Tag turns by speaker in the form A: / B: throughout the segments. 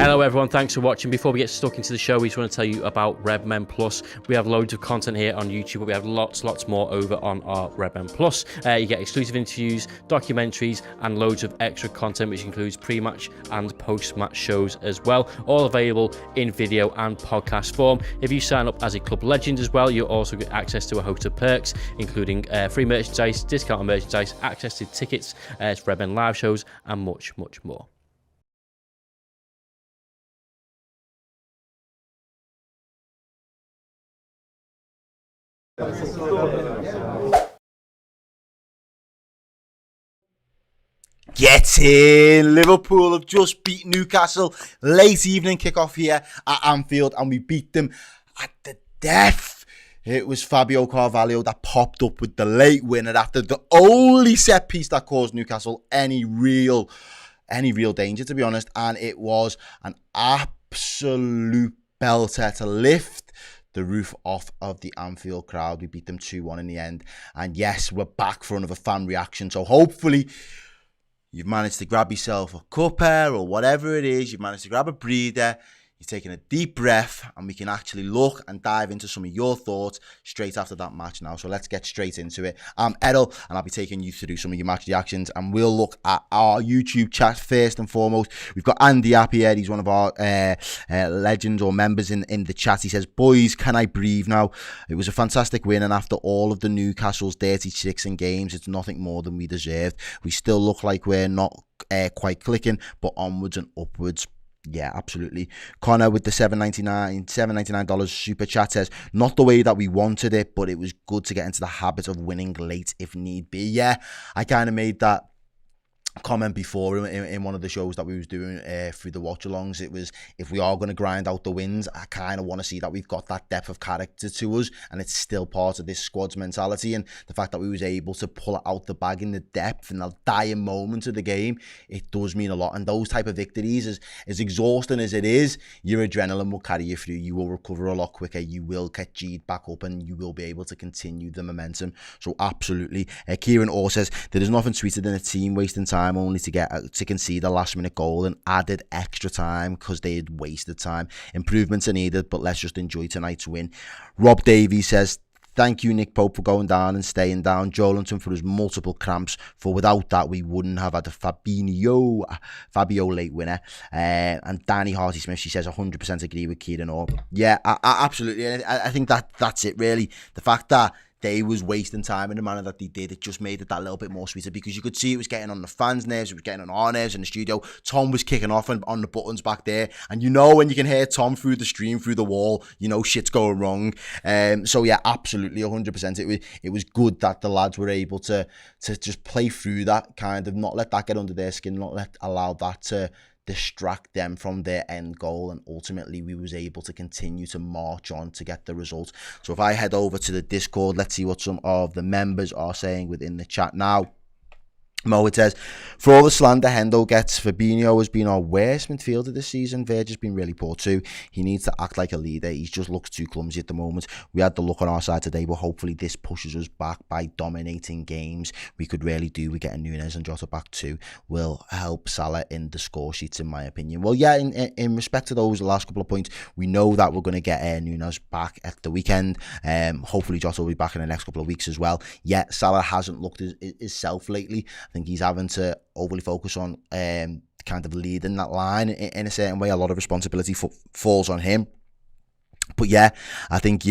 A: Hello everyone, thanks for watching. Before we get stuck into the show, we just want to tell you about Redmen Plus. We have loads of content here on YouTube, but we have lots more over on our Redmen Plus. You get exclusive interviews, documentaries, and loads of extra content, which includes pre-match and post-match shows as well. All available in video and podcast form. If you sign up as a club legend as well, you'll also get access to a host of perks, including free merchandise, discounted merchandise, access to tickets to Redmen live shows, and much more.
B: Get in! Liverpool have just beat Newcastle. Late evening kickoff here at Anfield, and we beat them at the death. It was Fabio Carvalho that popped up with the late winner after the only set piece that caused Newcastle any real danger, to be honest. And it was an absolute belter to lift the roof off of the Anfield crowd. We beat them 2-1 in the end. And yes, we're back for another fan reaction. So hopefully you've managed to grab yourself a cuppa or whatever it is. You've managed to grab a breather. You're taking a deep breath, and we can actually look and dive into some of your thoughts straight after that match now. So let's get straight into it. I'm Errol, and I'll be taking you through some of your match reactions, and we'll look at our YouTube chat first and foremost. We've got Andy up here. He's one of our legends or members in the chat. He says, "Boys, can I breathe now? It was a fantastic win, and after all of the Newcastle's dirty tricks and games, it's nothing more than we deserved. We still look like we're not quite clicking, but onwards and upwards." Yeah, absolutely. Connor with the $7.99 super chat says, "Not the way that we wanted it, but it was good to get into the habit of winning late if need be." Yeah, I kind of made that comment before in one of the shows that we was doing through the watch alongs. It was, if we are going to grind out the wins, I kind of want to see that we've got that depth of character to us, and it's still part of this squad's mentality. And the fact that we was able to pull it out the bag in the depth and the dying moments of the game, it does mean a lot. And those type of victories, as exhausting as it is, your adrenaline will carry you through. You will recover a lot quicker. You will get G'd back up, and you will be able to continue the momentum. So absolutely. Kieran Orr says, "There is nothing sweeter than a team wasting time only to concede a last minute goal and added extra time because they had wasted time. Improvements are needed, but let's just enjoy tonight's win." Rob Davies says, "Thank you, Nick Pope, for going down and staying down. Joelinton for his multiple cramps. For without that, we wouldn't have had a Fabio late winner." And Danny Harty Smith, she says, 100% agree with Kieran Orr. Yeah, I absolutely. And I think that's it, really. The fact that they was wasting time in the manner that they did, it just made it that little bit more sweeter, because you could see it was getting on the fans' nerves, it was getting on our nerves in the studio. Tom was kicking off on the buttons back there, and you know when you can hear Tom through the stream, through the wall, you know shit's going wrong. So yeah, absolutely, 100%. It was good that the lads were able to just play through that, kind of not let that get under their skin, not allow that to distract them from their end goal, and ultimately we was able to continue to march on to get the result. So if I head over to the Discord, let's see what some of the members are saying within the chat now. Mo, it says, "For all the slander Hendo gets, Fabinho has been our worst midfielder this season. Verge has been really poor too. He needs to act like a leader. He just looks too clumsy at the moment. We had the luck on our side today, but hopefully this pushes us back by dominating games. We could really do with getting Nunes and Jota back too. Will help Salah in the score sheets, in my opinion." Well, yeah, in respect to those last couple of points, we know that we're going to get Nunes back at the weekend. Hopefully Jota will be back in the next couple of weeks as well. Yeah, Salah hasn't looked his self lately. I think he's having to overly focus on kind of leading that line in a certain way. A lot of responsibility falls on him. But yeah, I think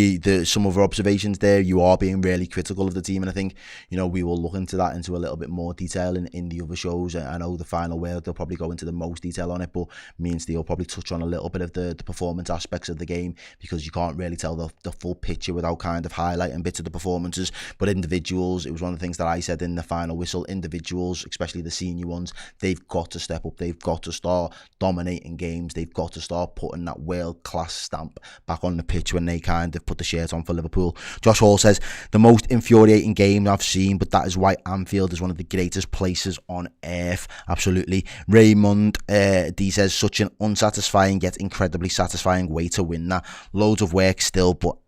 B: some of our observations there, you are being really critical of the team, and I think, you know, we will look into that into a little bit more detail in the other shows. I know the final word, they'll probably go into the most detail on it, but me and Steve will probably touch on a little bit of the performance aspects of the game, because you can't really tell the full picture without kind of highlighting bits of the performances. But individuals, it was one of the things that I said in the final whistle, individuals, especially the senior ones, they've got to step up, they've got to start dominating games, they've got to start putting that world-class stamp back on the pitch when they kind of put the shirt on for Liverpool. Josh Hall says, "The most infuriating game I've seen, but that is why Anfield is one of the greatest places on earth." Absolutely. Raymond D says, "Such an unsatisfying yet incredibly satisfying way to win that. Loads of work still, but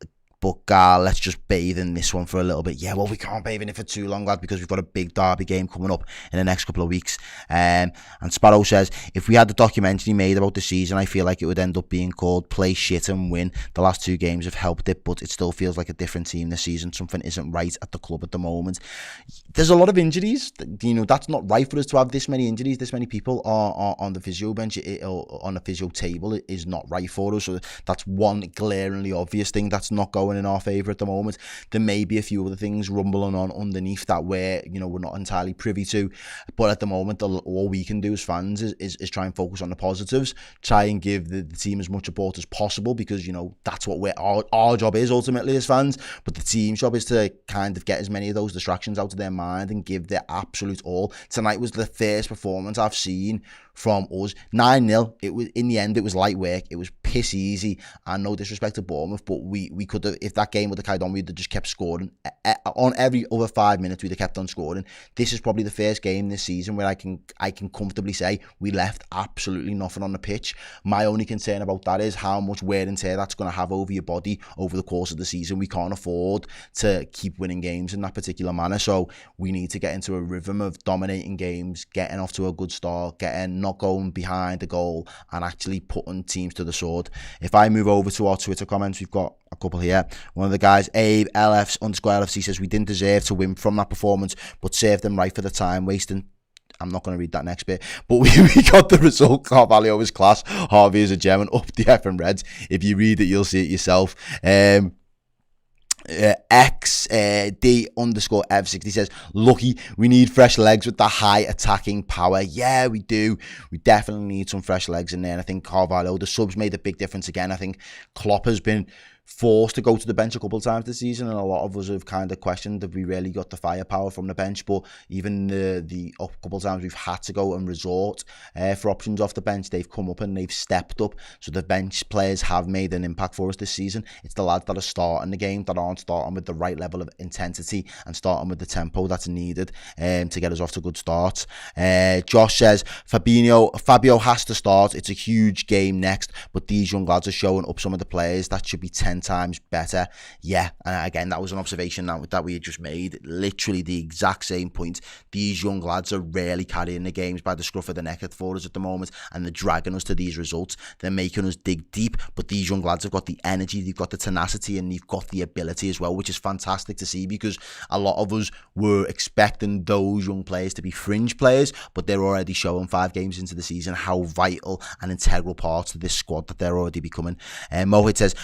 B: but let's just bathe in this one for a little bit. Yeah, well, we can't bathe in it for too long, lad, because we've got a big derby game coming up in the next couple of weeks. And Sparrow says, if we had the documentary made about the season, I feel like it would end up being called Play Shit and Win. The last 2 games have helped it, but it still feels like a different team this season. Something isn't right at the club at the moment. There's a lot of injuries. That's not right for us to have this many injuries. This many people are on the physio bench, or on the physio table. It is not right for us. So that's one glaringly obvious thing that's not going in our favour at the moment. There may be a few other things rumbling on underneath that we're not entirely privy to, but at the moment all we can do as fans is try and focus on the positives, try and give the team as much support as possible, because that's what our job is ultimately as fans. But the team's job is to kind of get as many of those distractions out of their mind and give their absolute all. Tonight was the first performance I've seen from us. 9-0. It was, in the end, it was light work. It was piss easy, and no disrespect to Bournemouth, but we could have, if that game would have carried on, we'd have just kept scoring. On every other 5 minutes, we'd have kept on scoring. This is probably the first game this season where I can comfortably say we left absolutely nothing on the pitch. My only concern about that is how much wear and tear that's going to have over your body over the course of the season. We can't afford to keep winning games in that particular manner, so we need to get into a rhythm of dominating games, getting off to a good start, not going behind the goal, and actually putting teams to the sword. If I move over to our Twitter comments, we've got a couple here. One of the guys, Abe LFC, says we didn't deserve to win from that performance, but served them right for the time wasting. I'm not going to read that next bit, but we got the result. Carvalho is class, Harvey is a gem, and up the effing Reds. If you read it, you'll see it yourself. XD_F60 says, lucky, we need fresh legs with the high attacking power. Yeah, we do. We definitely need some fresh legs in there. And I think Carvalho, the subs made a big difference again. I think Klopp has been forced to go to the bench a couple of times this season, and a lot of us have kind of questioned if we really got the firepower from the bench. But even the couple of times we've had to go and resort for options off the bench, they've come up and they've stepped up. So the bench players have made an impact for us this season. It's the lads that are starting the game that aren't starting with the right level of intensity and starting with the tempo that's needed to get us off to good starts. Josh says, Fabio has to start. It's a huge game next, but these young lads are showing up some of the players that should be 10 times better. Yeah, and again, that was an observation that we had just made. Literally the exact same point. These young lads are rarely carrying the games by the scruff of the neck for us at the moment, and they're dragging us to these results. They're making us dig deep, but these young lads have got the energy, they've got the tenacity, and they've got the ability as well, which is fantastic to see, because a lot of us were expecting those young players to be fringe players, but they're already showing 5 games into the season how vital and integral parts of this squad that they're already becoming. Mohit says,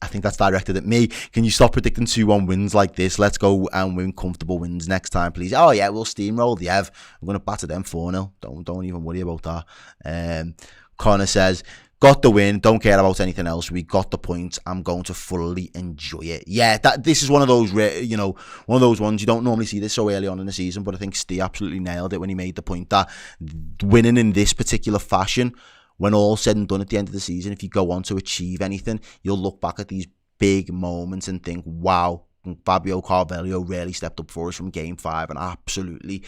B: I think that's directed at me. Can you stop predicting 2-1 wins like this? Let's go and win comfortable wins next time, please. Oh yeah, we'll steamroll the Ev. I'm going to batter them 4-0. Don't even worry about that. Connor says, got the win, don't care about anything else. We got the point. I'm going to fully enjoy it. Yeah, this is one of those, one of those ones you don't normally see this so early on in the season, but I think Steve absolutely nailed it when he made the point that winning in this particular fashion, when all's said and done at the end of the season, if you go on to achieve anything, you'll look back at these big moments and think, wow, Fabio Carvalho really stepped up for us from game 5 and absolutely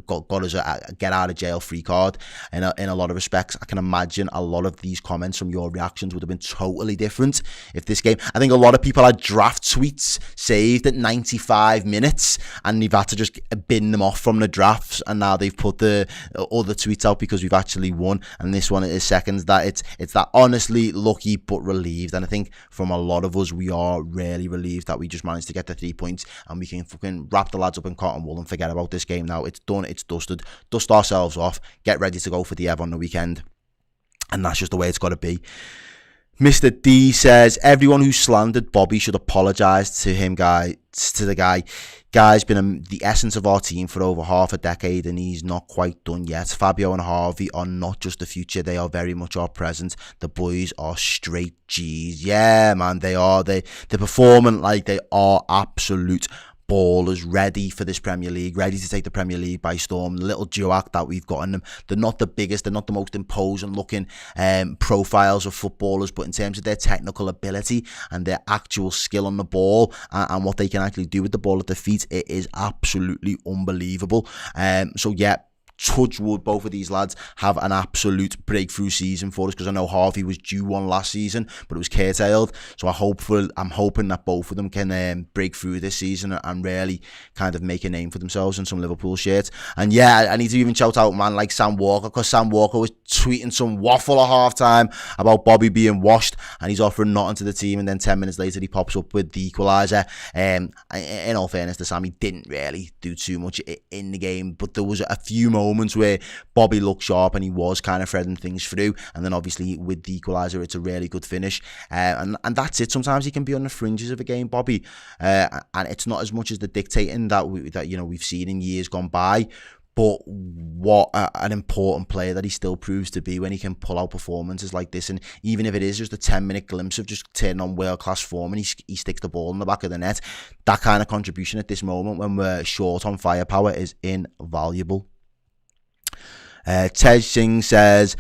B: got us a get out of jail free card. In a lot of respects, I can imagine a lot of these comments from your reactions would have been totally different if this game. I think a lot of people had draft tweets saved at 95 minutes and they've had to just bin them off from the drafts, and now they've put the other tweets out because we've actually won. And this one is seconds that it's that honestly lucky but relieved. And I think from a lot of us, we are really relieved that we just managed to get the 3 points and we can fucking wrap the lads up in cotton wool and forget about this game now. It's done, it's dusted, dust ourselves off, get ready to go for the Ev on the weekend, and that's just the way it's got to be. Mr. D says, everyone who slandered Bobby should apologise to him, the guy. Guy's been the essence of our team for over half a decade and he's not quite done yet. Fabio and Harvey are not just the future, they are very much our present. The boys are straight G's. Yeah, man, they are. They're performing like they are absolute ballers, ready for this Premier League, ready to take the Premier League by storm. The little duo act that we've got in them, they're not the biggest, they're not the most imposing looking profiles of footballers, but in terms of their technical ability and their actual skill on the ball and what they can actually do with the ball at their feet, it is absolutely unbelievable. So yeah, touch wood, both of these lads have an absolute breakthrough season for us, because I know Harvey was due one last season, but it was curtailed. So I'm hoping that both of them can break through this season and really kind of make a name for themselves in some Liverpool shirts. And yeah, I need to even shout out man like Sam Walker, because Sam Walker was tweeting some waffle at half time about Bobby being washed, and he's offering nothing to the team, and then 10 minutes later he pops up with the equaliser. In all fairness to Sam, he didn't really do too much in the game, but there was a few moments where Bobby looked sharp and he was kind of threading things through, and then obviously with the equaliser it's a really good finish, and that's it. Sometimes he can be on the fringes of a game, Bobby, and it's not as much as the dictating that we've seen in years gone by. But what an important player that he still proves to be when he can pull out performances like this. And even if it is just a 10-minute glimpse of just turning on world-class form and he sticks the ball in the back of the net, that kind of contribution at this moment when we're short on firepower is invaluable. Tej Singh says,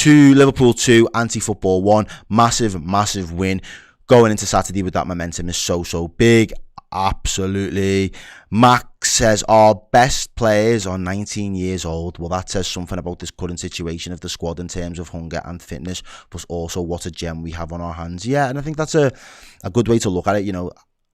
B: Liverpool 2, anti-football 1. Massive win. Going into Saturday with that momentum is so big. Absolutely. Max says our best players are 19 years old. Well, that says something about this current situation of the squad in terms of hunger and fitness, but also what a gem we have on our hands. Yeah, and I think that's a good way to look at it.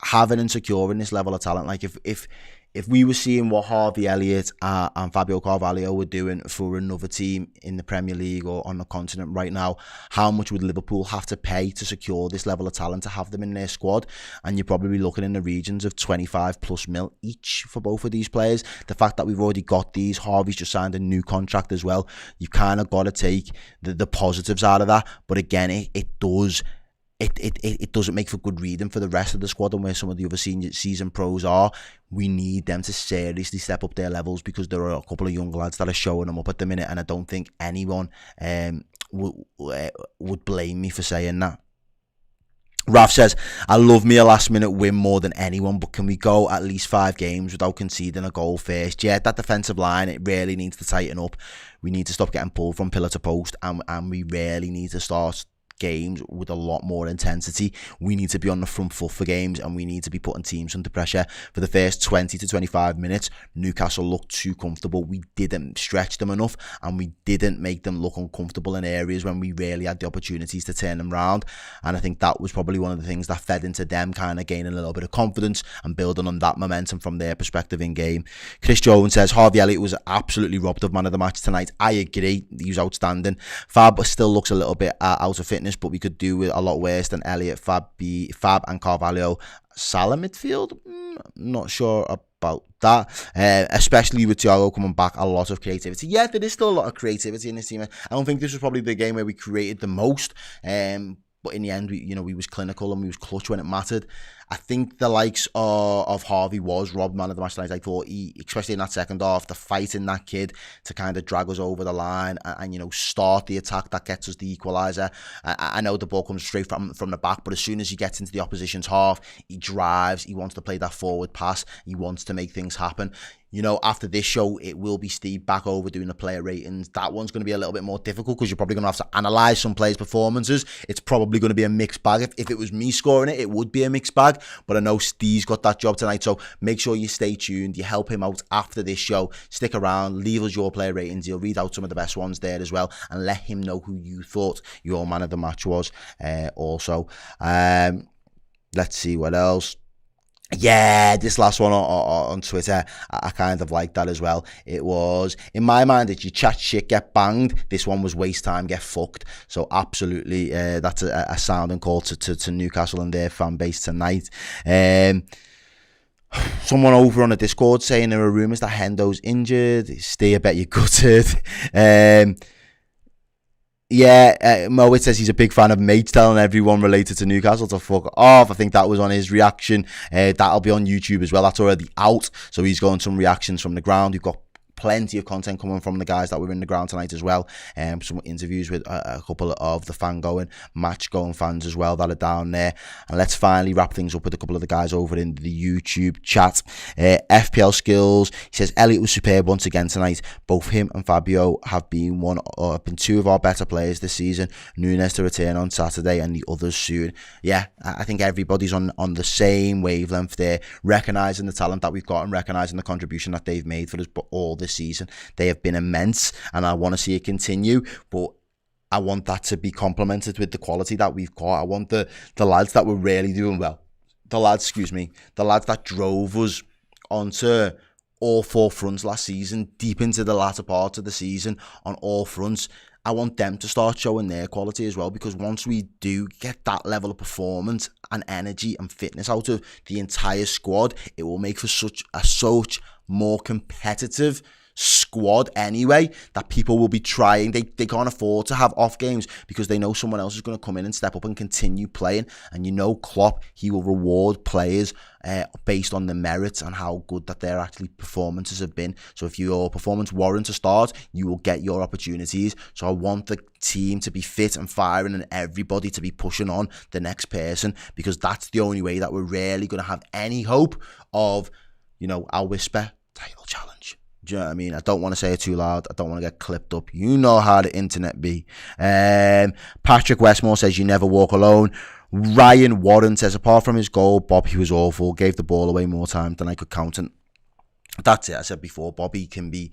B: Having and securing this level of talent. Like if we were seeing what Harvey Elliott and Fabio Carvalho were doing for another team in the Premier League or on the continent right now, how much would Liverpool have to pay to secure this level of talent to have them in their squad? And you're probably looking in the regions of 25 plus mil each for both of these players. The fact that we've already got these, Harvey's just signed a new contract as well. You've kind of got to take the positives out of that. But again, it doesn't make for good reading for the rest of the squad and where some of the other season pros are. We need them to seriously step up their levels, because there are a couple of young lads that are showing them up at the minute, and I don't think anyone would blame me for saying that. Raf says, I love me a last minute win more than anyone, but can we go at least 5 games without conceding a goal first? Yeah, that defensive line, it really needs to tighten up. We need to stop getting pulled from pillar to post, and we really need to start games with a lot more intensity. We need to be on the front foot for games, and we need to be putting teams under pressure. For the first 20 to 25 minutes, Newcastle looked too comfortable. We didn't stretch them enough, and we didn't make them look uncomfortable in areas when we really had the opportunities to turn them round. And I think that was probably one of the things that fed into them kind of gaining a little bit of confidence and building on that momentum from their perspective in game. Chris Jones says, Harvey Elliott was absolutely robbed of man of the match tonight. I agree, he was outstanding. Fab still looks a little bit out of fitness, but we could do a lot worse than Elliott, Fab and Carvalho. Salah midfield? Not sure about that. Especially with Thiago coming back, a lot of creativity. Yeah, there is still a lot of creativity in this team. I don't think this was probably the game where we created the most. But in the end, we was clinical and we was clutch when it mattered. I think the likes of Harvey was robbed man of the match tonight. I thought he, especially in that second half, the fight in that kid to kind of drag us over the line and start the attack that gets us the equaliser. I know the ball comes straight from the back, but as soon as he gets into the opposition's half, he drives, he wants to play that forward pass, he wants to make things happen. After this show, it will be Steve back over doing the player ratings. That one's going to be a little bit more difficult because you're probably going to have to analyse some players' performances. It's probably going to be a mixed bag. If it was me scoring it, it would be a mixed bag. But I know Steve's got that job tonight, so make sure you stay tuned. You help him out after this show. Stick around, leave us your player ratings. He'll read out some of the best ones there as well, and let him know who you thought your man of the match was. Also, let's see what else. Yeah, this last one on Twitter, I kind of like that as well. It was, in my mind, if you chat shit, get banged. This one was waste time, get fucked. So absolutely, that's a sounding call to Newcastle and their fan base tonight. Someone over on the Discord saying there are rumours that Hendo's injured. Stay, I bet you're gutted. Yeah, Mo, it says he's a big fan of mates telling everyone related to Newcastle to fuck off. I think that was on his reaction. That'll be on YouTube as well. That's already out. So he's going some reactions from the ground. We've got plenty of content coming from the guys that were in the ground tonight as well. Some interviews with a couple of the match-going fans as well that are down there. And let's finally wrap things up with a couple of the guys over in the YouTube chat. FPL Skills, he says, Elliott was superb once again tonight. Both him and Fabio have been two of our better players this season. Nunes to return on Saturday and the others soon. Yeah, I think everybody's on the same wavelength there, recognising the talent that we've got and recognising the contribution that they've made for us all this this season. They have been immense, and I want to see it continue, but I want that to be complemented with the quality that we've got. I want the lads that were really doing well, the lads that drove us onto all four fronts last season, deep into the latter part of the season on all fronts. I want them to start showing their quality as well, because once we do get that level of performance and energy and fitness out of the entire squad, it will make for such more competitive squad anyway, that people will be trying. They can't afford to have off games, because they know someone else is going to come in and step up and continue playing. And you know Klopp, he will reward players based on the merits and how good that their actually performances have been. So if your performance warrants a start, you will get your opportunities. So I want the team to be fit and firing, and everybody to be pushing on the next person, because that's the only way that we're really going to have any hope of, I'll whisper, title challenge. Do you know what I mean? I don't want to say it too loud. I don't want to get clipped up. You know how the internet be. Patrick Westmore says, you never walk alone. Ryan Warren says, apart from his goal, Bobby was awful. Gave the ball away more times than I could count. And that's it. I said before, Bobby can be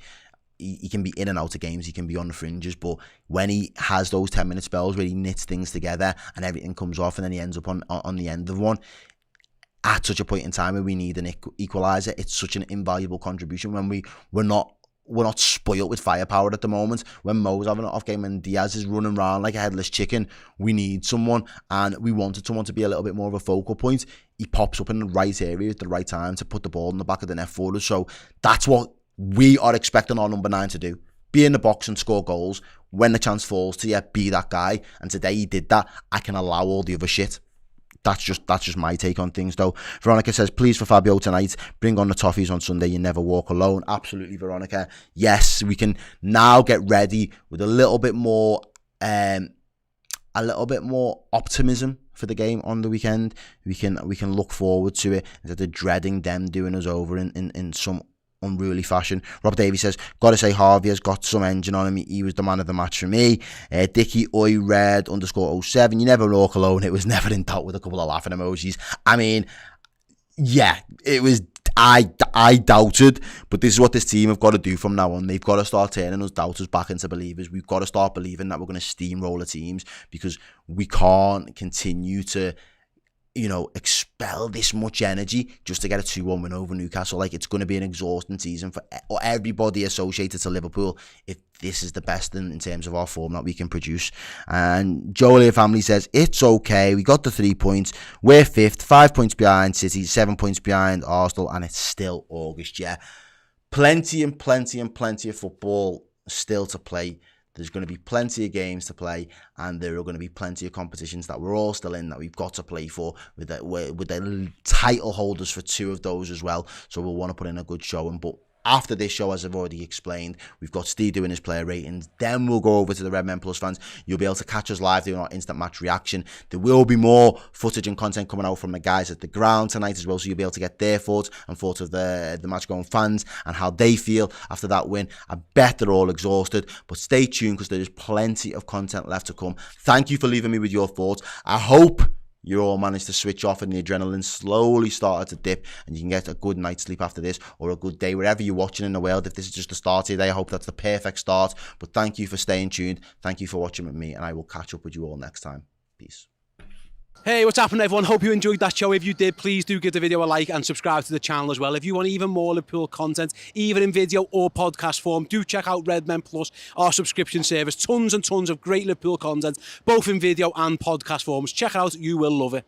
B: in and out of games. He can be on the fringes. But when he has those 10-minute spells where he knits things together and everything comes off and then he ends up on the end of one, at such a point in time where we need an equaliser, it's such an invaluable contribution when we're not spoiled with firepower at the moment. When Mo's having an off game and Diaz is running around like a headless chicken, we need someone, and we wanted someone to be a little bit more of a focal point. He pops up in the right area at the right time to put the ball in the back of the net for us. So that's what we are expecting our number 9 to do. Be in the box and score goals. When the chance falls to you, be that guy. And today he did that. I can allow all the other shit. That's just my take on things, though. Veronica says, please for Fabio tonight, bring on the toffees on Sunday. You never walk alone. Absolutely, Veronica. Yes, we can now get ready with a little bit more optimism for the game on the weekend. We can look forward to it instead of dreading them doing us over in some unruly fashion. Rob Davies says, gotta say Harvey has got some engine on him. He was the man of the match for me. Dickie Oi Red _07, you never walk alone. It was never in doubt, with a couple of laughing emojis. I mean, yeah, it was. I doubted, but this is what this team have got to do from now on. They've got to start turning us doubters back into believers. We've got to start believing that we're going to steamroller teams, because we can't continue to expel this much energy just to get a 2-1 win over Newcastle. Like, it's going to be an exhausting season for everybody associated to Liverpool if this is the best in terms of our form that we can produce. And Jolie family says, it's okay, we got the 3 points, we're 5th, 5 points behind City, 7 points behind Arsenal, and it's still August. Yeah, plenty of football still to play. There's going to be plenty of games to play, and there are going to be plenty of competitions that we're all still in that we've got to play for, with the title holders for 2 of those as well. So we'll want to put in a good showing. But after this show, as I've already explained, we've got Steve doing his player ratings. Then we'll go over to the Redmen Plus fans. You'll be able to catch us live doing our instant match reaction. There will be more footage and content coming out from the guys at the ground tonight as well, so you'll be able to get their thoughts and thoughts of the match going fans and how they feel after that win. I bet they're all exhausted, but stay tuned, because there is plenty of content left to come. Thank you for leaving me with your thoughts. I hope you all managed to switch off and the adrenaline slowly started to dip, and you can get a good night's sleep after this, or a good day wherever you're watching in the world. If this is just the start of your day, I hope that's the perfect start. But thank you for staying tuned. Thank you for watching with me, and I will catch up with you all next time. Peace.
C: Hey, what's happening, everyone? Hope you enjoyed that show. If you did, please do give the video a like and subscribe to the channel as well. If you want even more Liverpool content, either in video or podcast form, do check out Redmen Plus, our subscription service. Tons and tons of great Liverpool content, both in video and podcast forms. Check it out. You will love it.